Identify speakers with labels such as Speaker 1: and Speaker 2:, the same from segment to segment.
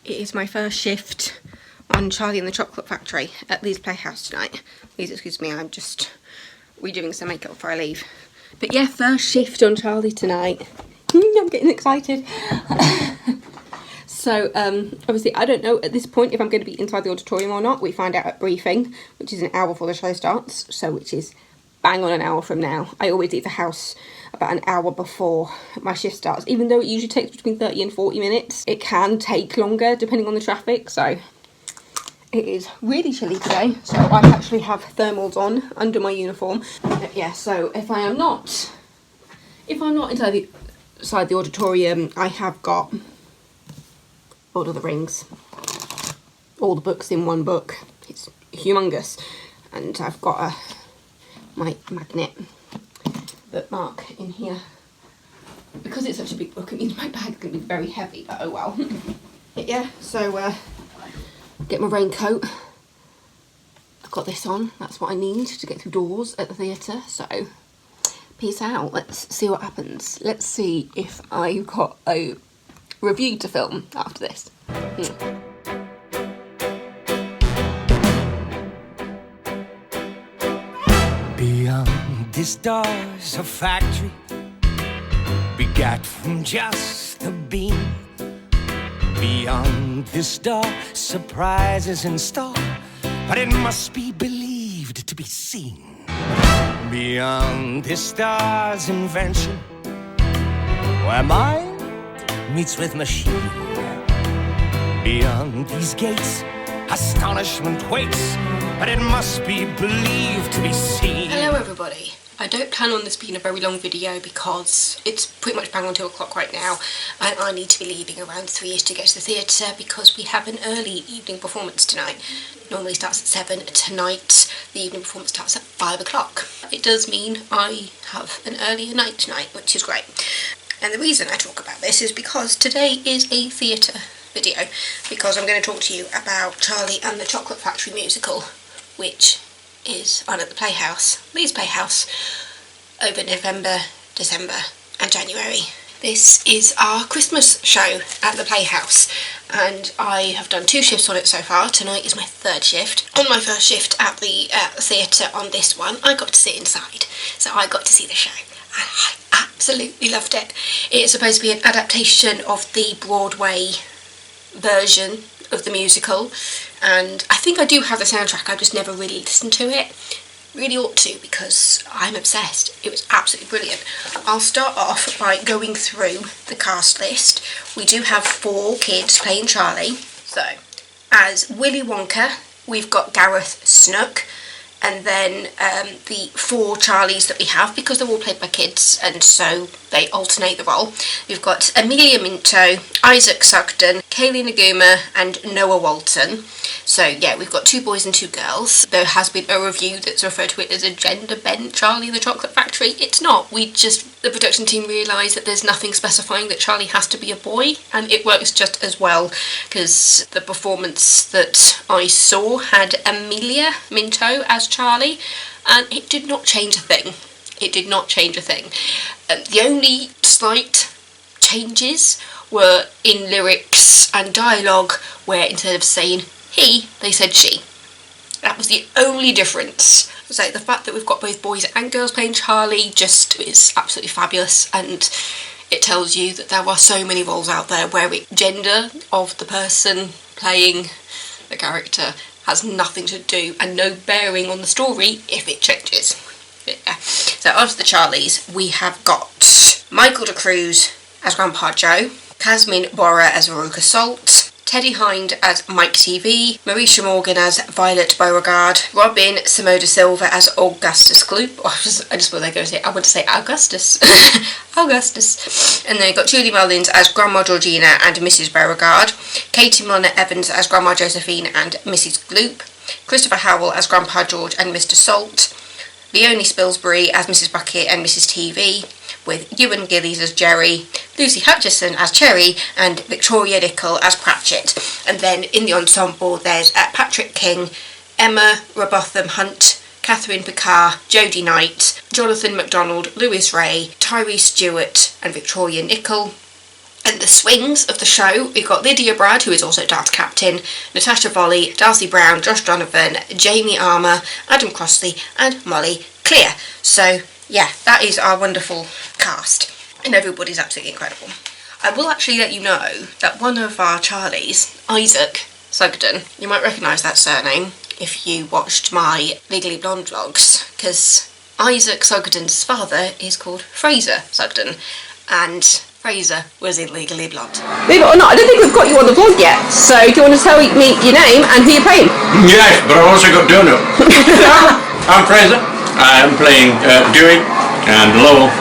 Speaker 1: It is my first shift on Charlie and the Chocolate Factory at Lee's Playhouse tonight. Please excuse me, I'm just redoing some makeup before I leave. But yeah, first shift on Charlie tonight. I'm getting excited. So, obviously I don't know at this point if I'm going to be inside the auditorium or not. We find out at briefing, which is an hour before the show starts, so which is bang on an hour from now. I always leave the house about an hour before my shift starts, even though it usually takes between 30 and 40 minutes. It can take longer depending on the traffic, so it is really chilly today, so I actually have thermals on under my uniform. Yeah, so if I'm not inside the auditorium, I have got Lord of the Rings, all the books in one book. It's humongous, and I've got my magnet bookmark in here. Because it's such a big book, it means my bag's going to be very heavy, but oh well. Yeah, so get my raincoat. I've got this on, that's what I need to get through doors at the theatre, so peace out. Let's see what happens. Let's see if I've got a review to film after this.
Speaker 2: Beyond the stars, a factory begat from just the beam. Beyond the star, surprises in store, but it must be believed to be seen. Beyond the star's invention, where mind meets with machine. Beyond these gates, astonishment waits, but it must be believed to be seen.
Speaker 1: Hello everybody. I don't plan on this being a very long video because it's pretty much bang on 2 o'clock right now, and I need to be leaving around 3ish to get to the theatre because we have an early evening performance tonight. Normally starts at 7. Tonight the evening performance starts at 5 o'clock. It does mean I have an earlier night tonight, which is great. And the reason I talk about this is because today is a theatre video, because I'm going to talk to you about Charlie and the Chocolate Factory musical, which is on at the Playhouse, Lee's Playhouse, over November, December and January. This is our Christmas show at the Playhouse, and I have done 2 shifts on it so far. Tonight is my 3rd shift. On my first shift at the theatre on this one, I got to sit inside, so I got to see the show, and I absolutely loved it. It's supposed to be an adaptation of the Broadway version of the musical, and I think I do have the soundtrack, I just never really listened to it. Really ought to, because I'm obsessed. It was absolutely brilliant. I'll start off by going through the cast list. We do have 4 kids playing Charlie. So, as Willy Wonka, we've got Gareth Snook, and then the 4 Charlies that we have, because they're all played by kids, and so they alternate the role. We've got Amelia Minto, Isaac Sugden, Kaylee Naguma, and Noah Walton. So yeah, we've got 2 boys and 2 girls. There has been a review that's referred to it as a gender-bent Charlie and the Chocolate Factory. It's not. The production team realised that there's nothing specifying that Charlie has to be a boy, and it works just as well, because the performance that I saw had Amelia Minto as Charlie, and it did not change a thing. It did not change a thing. The only slight changes were in lyrics and dialogue, where instead of saying he, they said she. That was the only difference. So the fact that we've got both boys and girls playing Charlie just is absolutely fabulous, and it tells you that there are so many roles out there where the gender of the person playing the character has nothing to do and no bearing on the story if it changes. Yeah. So after the Charlies, we have got Michael DeCruz as Grandpa Joe, Casmin Bora as Veruca Salt, Teddy Hind as Mike TV, Marisha Morgan as Violet Beauregard, Robin Simo da Silva as Augustus Gloop. Oh, I just thought they were going to say, I want to say Augustus. Augustus. And then we've got Julie Mullins as Grandma Georgina and Mrs. Beauregard, Katie Milner Evans as Grandma Josephine and Mrs. Gloop, Christopher Howell as Grandpa George and Mr. Salt, Leonie Spilsbury as Mrs. Bucket and Mrs. TV, with Ewan Gillies as Jerry, Lucy Hutchison as Cherry, and Victoria Nicol as Pratchett. And then in the ensemble there's Patrick King, Emma Robotham Hunt, Catherine Picard, Jodie Knight, Jonathan MacDonald, Lewis Ray, Tyree Stewart and Victoria Nicol, And the swings of the show, we've got Lydia Brad, who is also dance captain, Natasha Volley, Darcy Brown, Josh Donovan, Jamie Armour, Adam Crossley and Molly Clear. So yeah, that is our wonderful cast, and everybody's absolutely incredible. I will actually let you know that one of our Charlies, Isaac Sugden, you might recognise that surname if you watched my Legally Blonde vlogs, because Isaac Sugden's father is called Fraser Sugden, and Fraser was in Legally Blonde.
Speaker 3: Believe it or not, I don't think we've got you on the vlog yet, so do you want to tell me your name and who you're playing?
Speaker 4: Yes, but I've also got Donut. I'm Fraser. I'm playing Dewey and Lowell,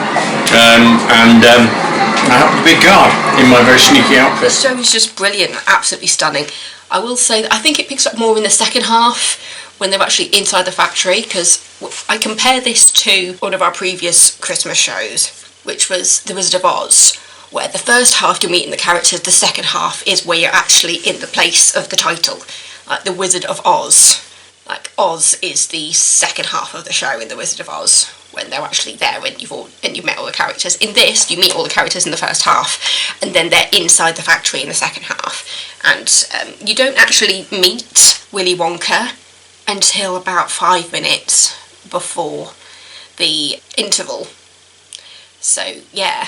Speaker 4: and I happen to be a guard in my very sneaky outfit.
Speaker 1: The show is just brilliant, absolutely stunning. I will say that I think it picks up more in the second half when they're actually inside the factory, because I compare this to one of our previous Christmas shows, which was The Wizard of Oz, where the first half you're meeting the characters, the second half is where you're actually in the place of the title, like The Wizard of Oz. Like Oz is the second half of the show in The Wizard of Oz, when they're actually there when you've met all the characters. In this, you meet all the characters in the first half, and then they're inside the factory in the second half. And you don't actually meet Willy Wonka until about 5 minutes before the interval. So yeah,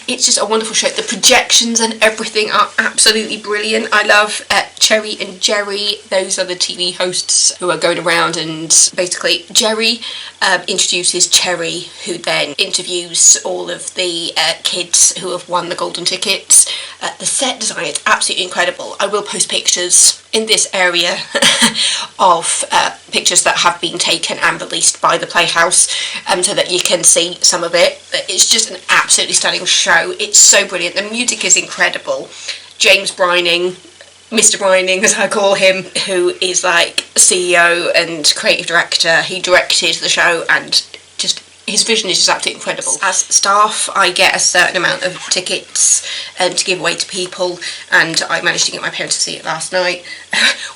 Speaker 1: it's just a wonderful show. The projections and everything are absolutely brilliant. I love Cherry and Jerry. Those are the TV hosts who are going around, and basically Jerry introduces Cherry, who then interviews all of the kids who have won the golden tickets. The set design is absolutely incredible. I will post pictures in this area of pictures that have been taken and released by the Playhouse, so that you can see some of it. It's just an absolutely stunning show. It's so brilliant. The music is incredible. James Brining, Mr. Brining as I call him, who is like CEO and creative director, he directed the show, and just his vision is just absolutely incredible. As staff, I get a certain amount of tickets to give away to people, and I managed to get my parents to see it last night.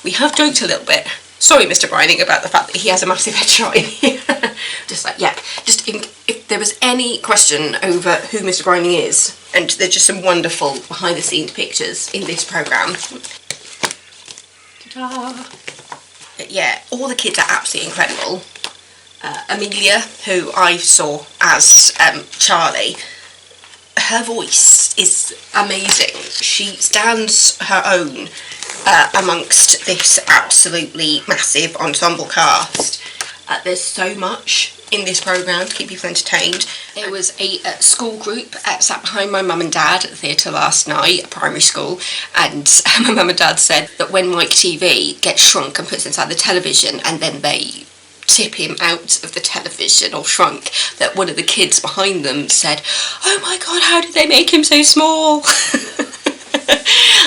Speaker 1: We have joked a little bit. Sorry, Mr. Brining, about the fact that he has a massive headshot in here. Just like, yeah, if there was any question over who Mr. Brining is, and there's just some wonderful behind-the-scenes pictures in this programme. Ta-da! But yeah, all the kids are absolutely incredible. Amelia, who I saw as Charlie, her voice is amazing. She stands her own amongst this absolutely massive ensemble cast. There's so much in this programme to keep people entertained. There was a school group sat behind my mum and dad at the theatre last night, a primary school, and my mum and dad said that when Mike TV gets shrunk and puts inside the television, and then they tip him out of the television or shrunk, that one of the kids behind them said, "Oh my god, how did they make him so small?"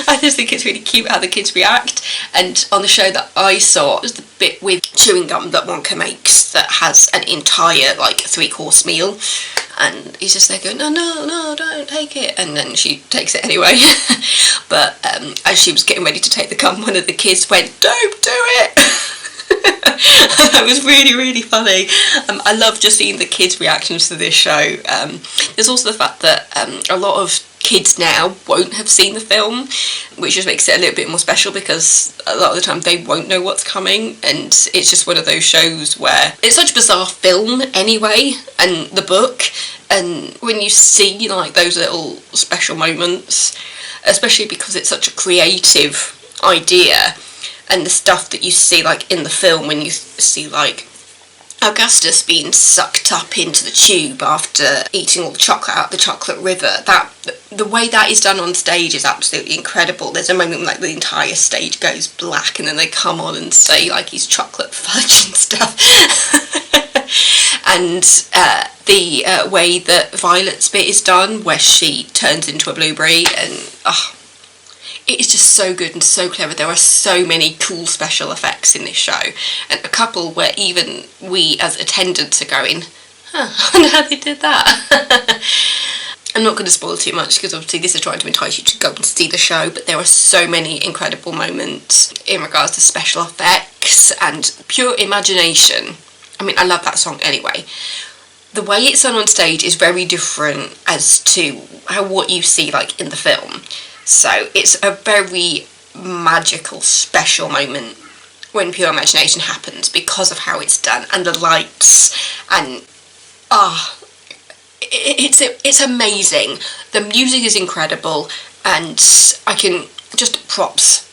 Speaker 1: I just think it's really cute how the kids react. And on the show that I saw, was the bit with chewing gum that Wonka makes that has an entire like 3-course meal, and he's just there going, no, don't take it, and then she takes it anyway. But as she was getting ready to take the gum, one of the kids went, "Don't do it." That was really, really funny. I love just seeing the kids' reactions to this show. There's also the fact that a lot of kids now won't have seen the film, which just makes it a little bit more special, because a lot of the time they won't know what's coming, and it's just one of those shows where it's such a bizarre film anyway, and the book, and when you see like those little special moments, especially because it's such a creative idea, and the stuff that you see like in the film, when you see like Augustus being sucked up into the tube after eating all the chocolate out the chocolate river, that the way that is done on stage is absolutely incredible. There's a moment when like the entire stage goes black, and then they come on and say like he's chocolate fudge and stuff. And the way that Violet's bit is done, where she turns into a blueberry, and it is just so good and so clever. There are so many cool special effects in this show, and a couple where even we as attendants are going, I wonder how they did that. I'm not going to spoil too much, because obviously this is trying to entice you to go and see the show, but there are so many incredible moments in regards to special effects and pure imagination. I mean, I love that song anyway, the way it's done on stage is very different as to what you see like in the film. So it's a very magical, special moment when Pure Imagination happens because of how it's done and the lights, and it's amazing. The music is incredible, and I can just props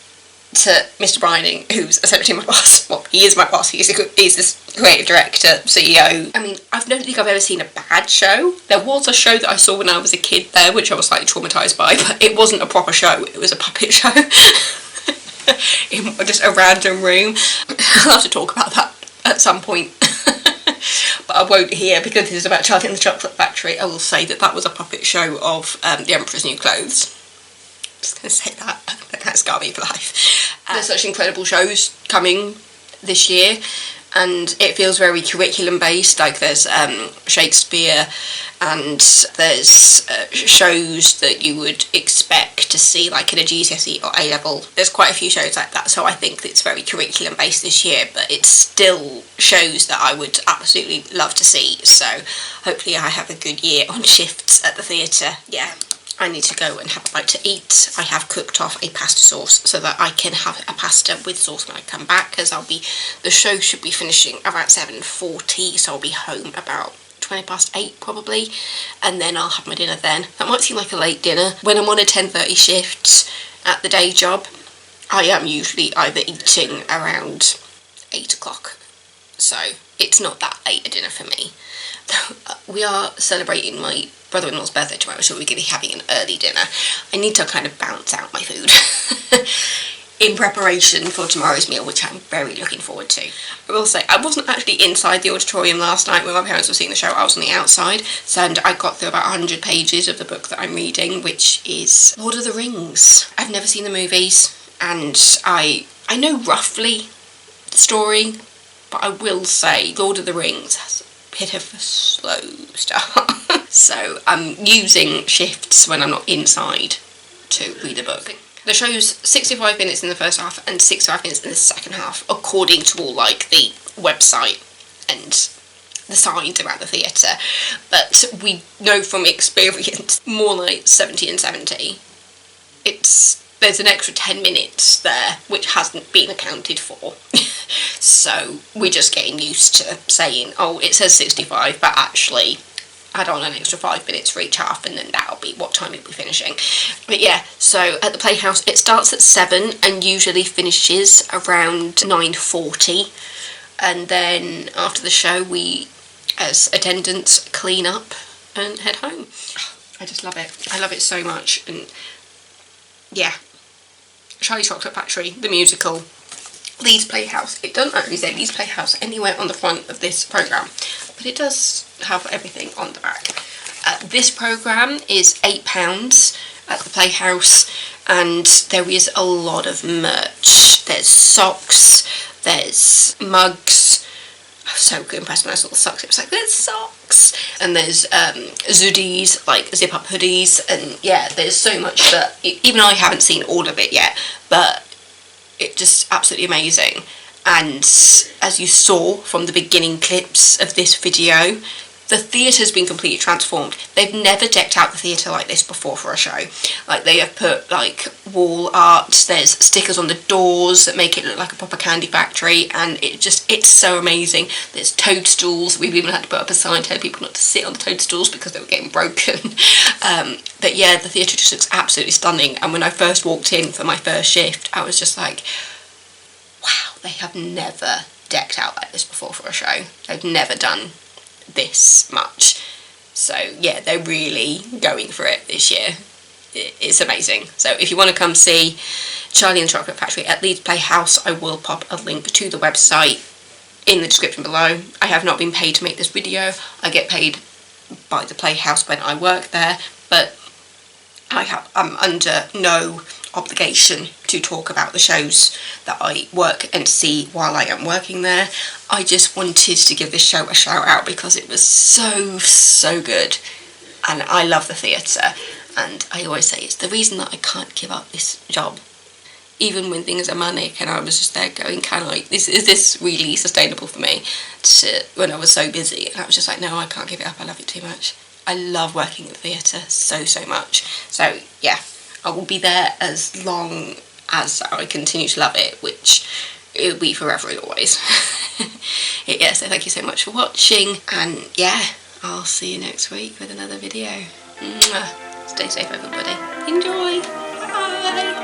Speaker 1: to Mr. Brining, who's essentially my boss. Well, he is my boss. He's this creative director, CEO. I mean, I don't think I've ever seen a bad show. There was a show that I saw when I was a kid there, which I was slightly traumatised by, but it wasn't a proper show. It was a puppet show in just a random room. I'll have to talk about that at some point. But I won't here because this is about Charlie and the Chocolate Factory. I will say that was a puppet show of The Emperor's New Clothes. Just going to say that. That's got to be for life. There's such incredible shows coming this year, and it feels very curriculum based. Like there's Shakespeare, and there's shows that you would expect to see like in a GCSE or A level. There's quite a few shows like that, so I think it's very curriculum based this year, but it's still shows that I would absolutely love to see. So hopefully I have a good year on shifts at the theatre. Yeah. I need to go and have a bite to eat. I have cooked off a pasta sauce so that I can have a pasta with sauce when I come back, because the show should be finishing around 7:40, so I'll be home about 8:20 probably, and then I'll have my dinner then. That might seem like a late dinner. When I'm on a 10:30 shift at the day job, I am usually either eating around 8 o'clock, so it's not that late a dinner for me. We are celebrating my brother-in-law's birthday tomorrow, so we're going to be having an early dinner. I need to kind of bounce out my food in preparation for tomorrow's meal, which I'm very looking forward to. I will say, I wasn't actually inside the auditorium last night when my parents were seeing the show. I was on the outside, and I got through about 100 pages of the book that I'm reading, which is Lord of the Rings. I've never seen the movies, and I know roughly the story, but I will say Lord of the Rings has a bit of a slow start. So I'm using shifts when I'm not inside to read the book. The show's 65 minutes in the first half and 65 minutes in the second half, according to all like the website and the signs around the theatre. But we know from experience more like 70 and 70. There's an extra 10 minutes there which hasn't been accounted for. So we're just getting used to saying, oh, it says 65, but actually add on an extra 5 minutes for each half, and then that'll be what time it'll be finishing. But yeah, so at the Playhouse it starts at 7 and usually finishes around 9:40, and then after the show we as attendants clean up and head home. I just love it. I love it so much. And yeah, Charlie Chocolate Factory, the musical, Leeds Playhouse. It doesn't actually say Leeds Playhouse anywhere on the front of this programme, but it does have everything on the back. This programme is £8 at the Playhouse, and there is a lot of merch. There's socks, there's mugs. I was so impressed when I saw the socks. It was like, there's socks! And there's zoodies, like zip-up hoodies, and yeah, there's so much that, even I haven't seen all of it yet, but it's just absolutely amazing. And as you saw from the beginning clips of this video, the theatre's been completely transformed. They've never decked out the theatre like this before for a show. Like, they have put like wall art, there's stickers on the doors that make it look like a proper candy factory, and it's so amazing. There's toadstools. We've even had to put up a sign telling people not to sit on the toadstools because they were getting broken. But yeah, the theatre just looks absolutely stunning, and when I first walked in for my first shift, I was just like, wow, they have never decked out like this before for a show. They've never done this much. So yeah, they're really going for it this year. It's amazing. So if you want to come see Charlie and the Chocolate Factory at Leeds Playhouse, I will pop a link to the website in the description below. I have not been paid to make this video. I get paid by the Playhouse when I work there, but I'm under no obligation to talk about the shows that I work and see while I am working there. I just wanted to give this show a shout out because it was so good, and I love the theatre, and I always say it's the reason that I can't give up this job. even when things are manic, and I was just there going, is this really sustainable for me when I was so busy? And I was just like, no, I can't give it up, I love it too much. I love working at the theatre so much. So yeah, I will be there as long as I continue to love it, which it will be forever and always. Yeah, so thank you so much for watching, and yeah, I'll see you next week with another video. Mwah. Stay safe, everybody. Enjoy. Bye.